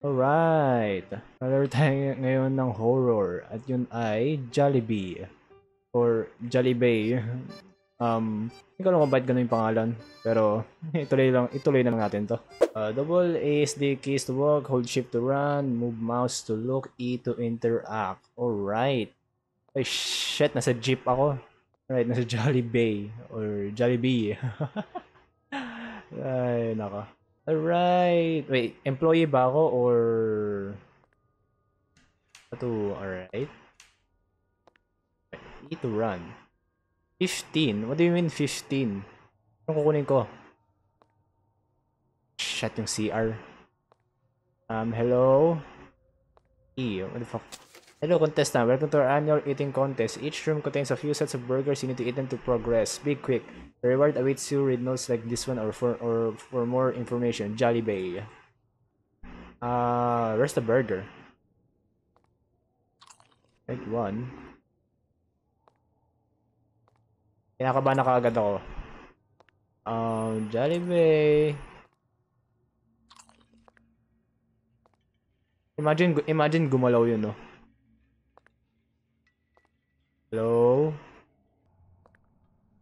Alright. Malaro tayo ngayon ng horror. At yun ay Jollibee. Or Jollibee. Hindi ko alam kung bakit ganun yung pangalan. Pero ituloy na lang natin to. Double A is the keys to walk, hold shift to run, move mouse to look, E to interact. Alright. Ay shit, nasa jeep ako. Alright, nasa Jollibee. Or Jollibee. Ay, naka. Alright. Wait, employee ba ako or... Ito, alright. E to run. 15? What do you mean 15? Anong kukunin ko? Shit, yung CR. Hello? E, what the fuck? Hello, contestant. Welcome to our annual eating contest. Each room contains a few sets of burgers. You need to eat them to progress. Be quick. The reward awaits you. Read notes like this one or for more information. Jollibee. Where's the burger? Right, one. Kinakabahan na kaagad ako. Jollibee. Imagine gumalaw yun, no? Hello?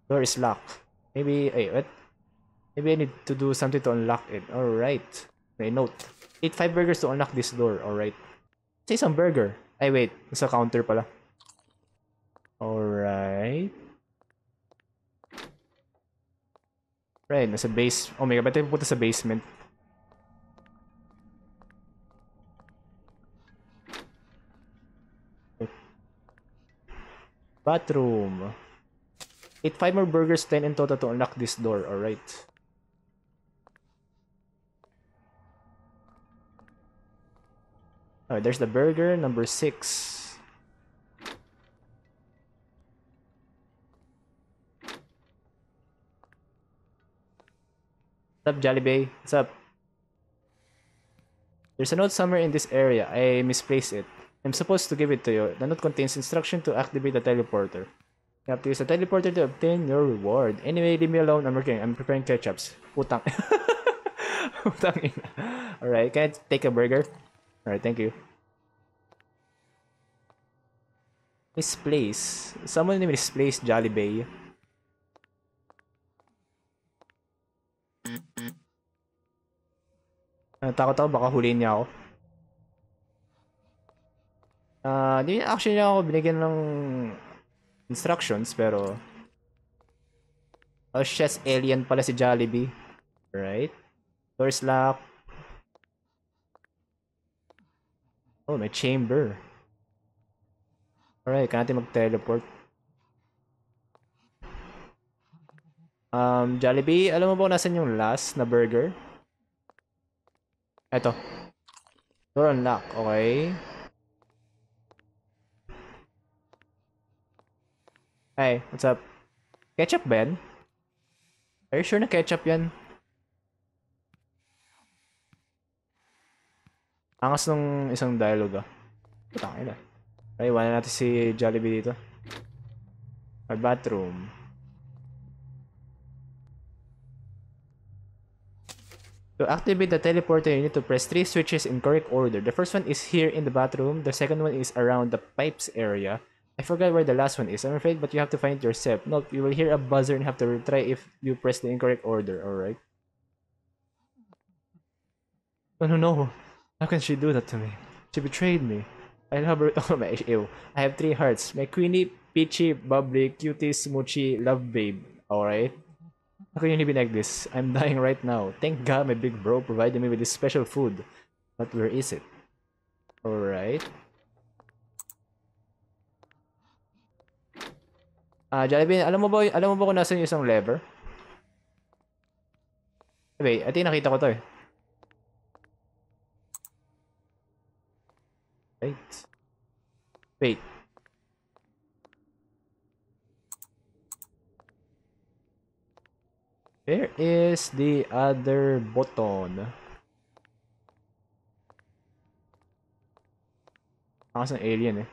Door is locked. Maybe, what? Maybe I need to do something to unlock it. Alright. May note. Eat 5 burgers to unlock this door. Alright. Say some burger. Ay, wait. Nasa counter pala. Alright. Right, nasa base. Oh my god, ba't tayo pupunta sa basement? Bathroom. Eat 5 more burgers, 10 in total to unlock this door. Alright. Oh, there's the burger, number 6. What's up, Jollibee? What's up? There's a note somewhere in this area. I misplaced it. I'm supposed to give it to you. The note contains instruction to activate the teleporter. You have to use the teleporter to obtain your reward. Anyway, leave me alone. I'm working. I'm preparing ketchups. Putang. Putang ina. Alright, can I take a burger? Alright, thank you. Misplace. Someone misplaced Jollibee. Takot ako, baka huliin niya ako. Di actually niya ako binigyan ng instructions, pero... Oh, shit, alien pala si Jollibee. Right? Door's locked. Oh, may chamber. Alright, kaya natin mag-teleport. Jollibee, alam mo ba kung nasan yung last na burger? Eto. Door unlock, okay. Hey, what's up? Ketchup ba yan? Are you sure na ketchup yan? Angas nung isang dialogue ah. Putang ina. Okay, iwanan natin si Jollibee dito. Our bathroom. To activate the teleporter, you need to press 3 switches in correct order. The first one is here in the bathroom. The second one is around the pipes area. I forgot where the last one is, I'm afraid, but you have to find it yourself. Note, you will hear a buzzer and have to retry if you press the incorrect order, alright? Oh no. How can she do that to me? She betrayed me. I love her. Oh my, ew. I have 3 hearts. My Queenie, Peachy, Bubbly, Cutie, Smoochie, Love Babe. Alright? How can you live like this? I'm dying right now. Thank God my big bro provided me with this special food. But where is it? Alright. Jollibee, alam mo ba kung nasan yung isang lever? Wait, I think nakita ko to eh. Wait. Where is the other button? Angas ng alien eh.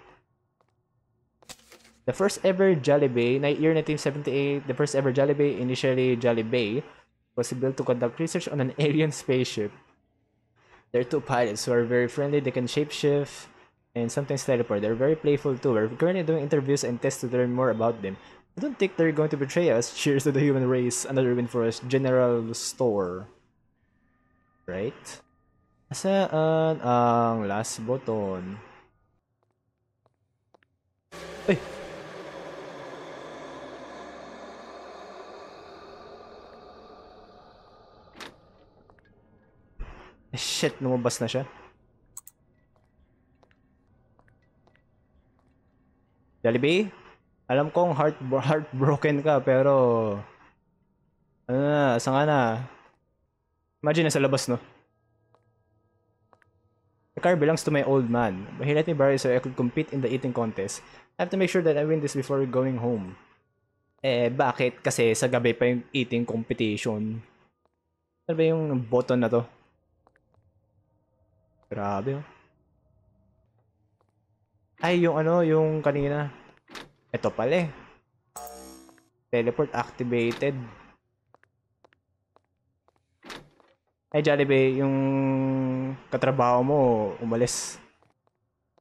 The first ever Jollibee, year 1978, the first ever Jollibee, initially Jollibee, was built to conduct research on an alien spaceship. There are two pilots who are very friendly. They can shapeshift and sometimes teleport. They're very playful too. We're currently doing interviews and tests to learn more about them. I don't think they're going to betray us. Cheers to the human race. Another win for us. General Store. Right? Saan ang last button? Ay! Shit, lumabas na siya. Jollibee? Alam kong heartbroken ka, pero... Ano na, saan ka na? Imagine nasa labas, no? The car belongs to my old man. But he let me borrow it so I could compete in the eating contest. I have to make sure that I win this before going home. Eh, bakit? Kasi sa gabi pa yung eating competition. Ano ba yung button na to? Grabe, oh. Ay, yung ano, yung kanina. Ito pala eh. Teleport activated. Ay, Jollibee, yung katrabaho mo umalis.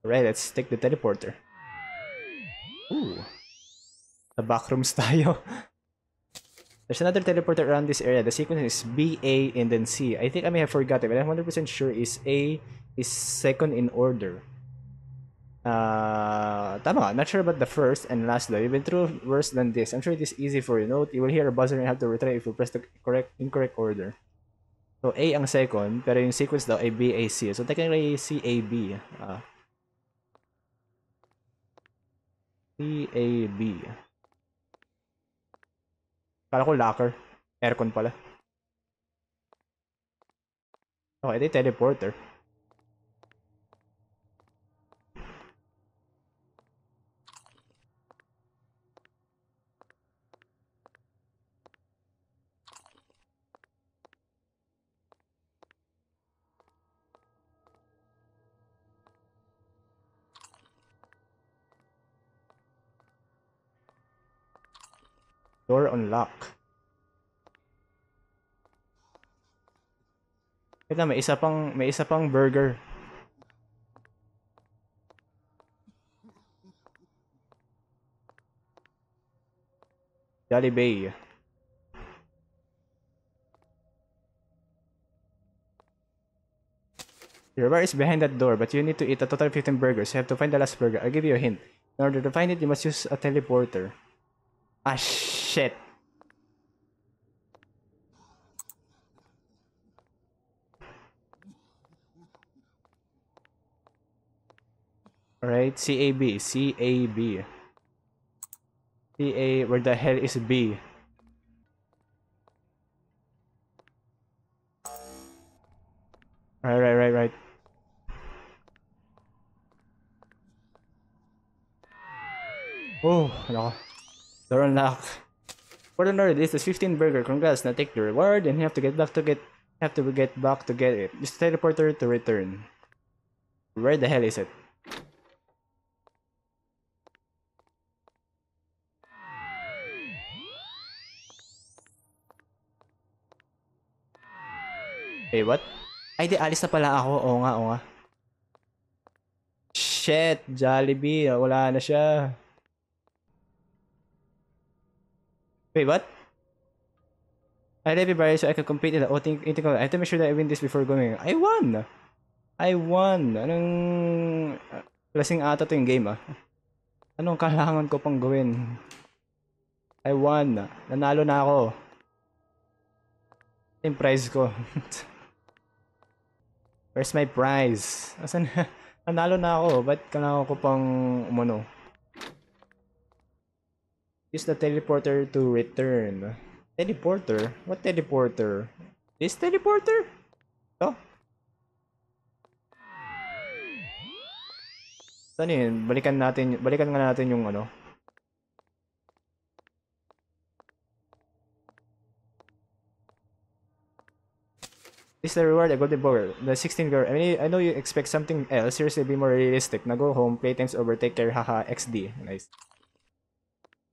Alright, let's take the teleporter. Ooh. Sa backrooms tayo. There's another teleporter around this area. The sequence is B, A, and then C. I think I may have forgotten, but I'm 100% sure is A is second in order. Tama nga. Not sure about the first and last though. You've been through worse than this. I'm sure it is easy for you. Note, you will hear a buzzer and have to retry if you press the incorrect order. So A ang second, pero yung sequence daw ay B, A, C. So technically C, A, B. C, A, B. Kala ko locker. Aircon pala. Okay, ito yung teleporter. Door unlock. Ito, may isa pang burger. Jollibee. Your bar is behind that door, but you need to eat a total of 15 burgers. You have to find the last burger. I'll give you a hint. In order to find it, you must use a teleporter. Ah, shit. Alright, C-A-B. C-A-B. C-A, where the hell is B? Right. Oh, ano. Door unlock. For the Lord, this is 15 burger. Congrats, now take the reward and you have to get back to get it. Use the teleporter to return. Where the hell is it? Hey, what? Ay, di, alis na pala ako. Oo nga. Shit, Jollibee. Wala na siya. Wait, what? I left it so I can compete in the eating I have to make sure that I win this before going. I won! Anong... lasing ata to yung game ah. Anong kailangan ko pang gawin? I won. Nanalo na ako. Yung prize ko. Where's my prize? Asan? Nanalo na ako. Ba't kailangan ko pang umano? Use the teleporter to return. Teleporter? What teleporter? This teleporter? Oh. Saan yun? Balikan nga natin yung ano. This is the reward, a golden burger. The 16 girl. I mean, I know you expect something else. Seriously, be more realistic. Now go home, playtime's over, take care, haha, XD. Nice.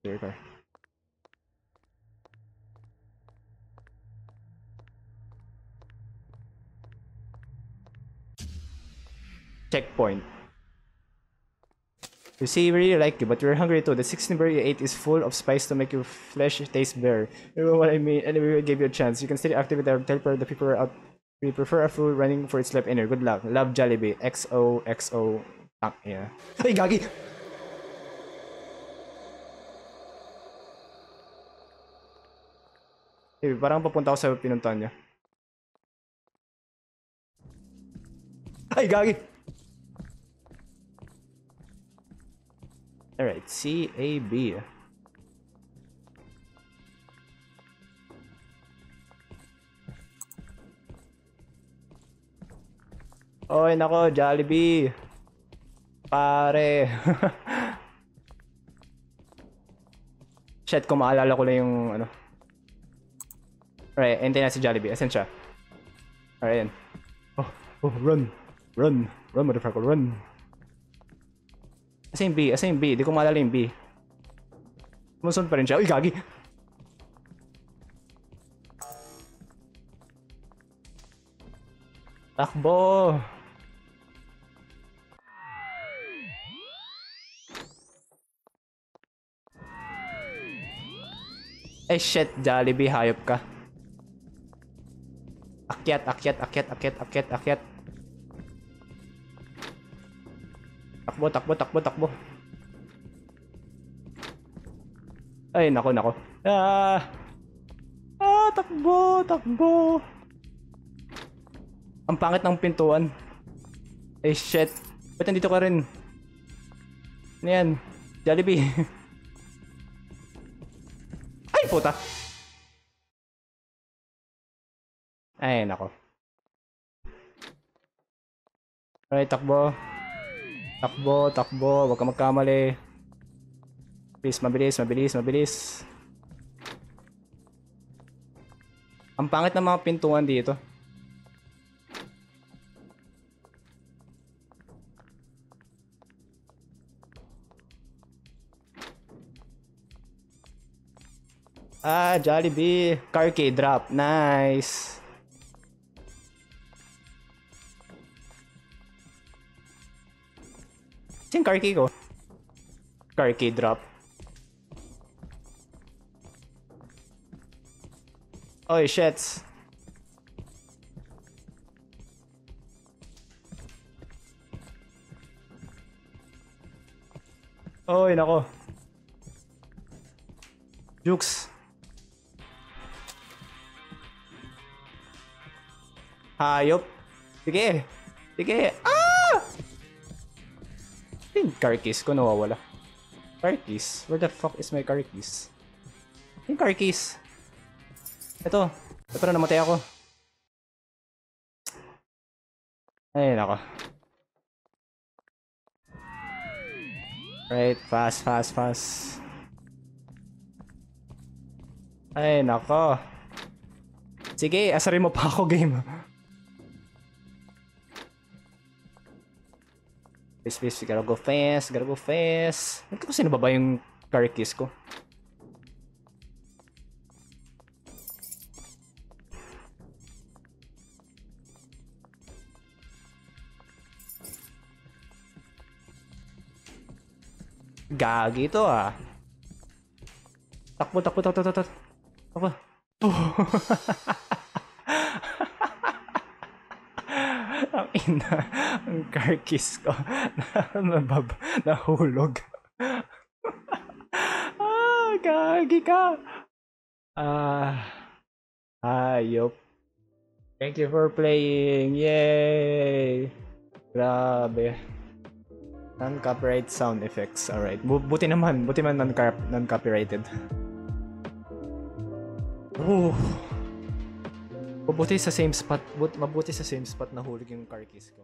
Clear car. checkpoint. You see, we really like you, but we're hungry too. The 16 berry you ate is full of spice to make your flesh taste better. You know what I mean? And we will give you a chance. You can still activate our teleport. The people are out. We prefer a fool running for its left inner. Good luck. Love Jollibee. XOXO. Yeah. Ay, gagi! Hey, parang papunta ako sa pinuntahan niya. Ay, gagi! Alright, CAB. Oy, nako, Jollibee. Pare. Shit, kung maalala ko lang yung ano. Alright, ente na si Jollibee. Asan siya? Alright, yan. Oh, run. Run, motherfucker, run. Asa yung B? Asa yung B? Di ko maalala yung B. Sumusunod pa rin siya. Uy, gagi! Takbo! Ay, shit, Jollibee, hayop ka. Akyat. Takbo. Ay, nako. Takbo. Ang pangit ng pintuan. Ay, shit. Ba't nandito ka rin? Ano yan? Jollibee. Ay, puta. Ay, nako. Alright, takbo. Huwag ka magkamali. Please, mabilis. Ang pangit ng mga pintuan dito. Ah, Jollibee. Car key drop. Nice. Saan car key ko? Car key drop. Oy, shits. Oy, nako. Jukes. Hayop. Sige. Ah! Yung car keys ko nawawala. Car keys? Where the fuck is my car keys? Yung car keys. Ito. Pero namatay ako. Ay, nako. Right, fast. Ay, nako. Sige, asarin mo pa ako, game. Please, gotta go fast. Hindi ko sinababa yung car keys ko. Gagi ito ah. Takbo. Ang ina, ang car keys ko nahulog. Gagi ka. Hayop. Thank you for playing. Yay. Grabe. Non-copyright sound effects. Alright. Buti naman non-copyrighted. Mabuti sa same spot nahulog yung car keys ko.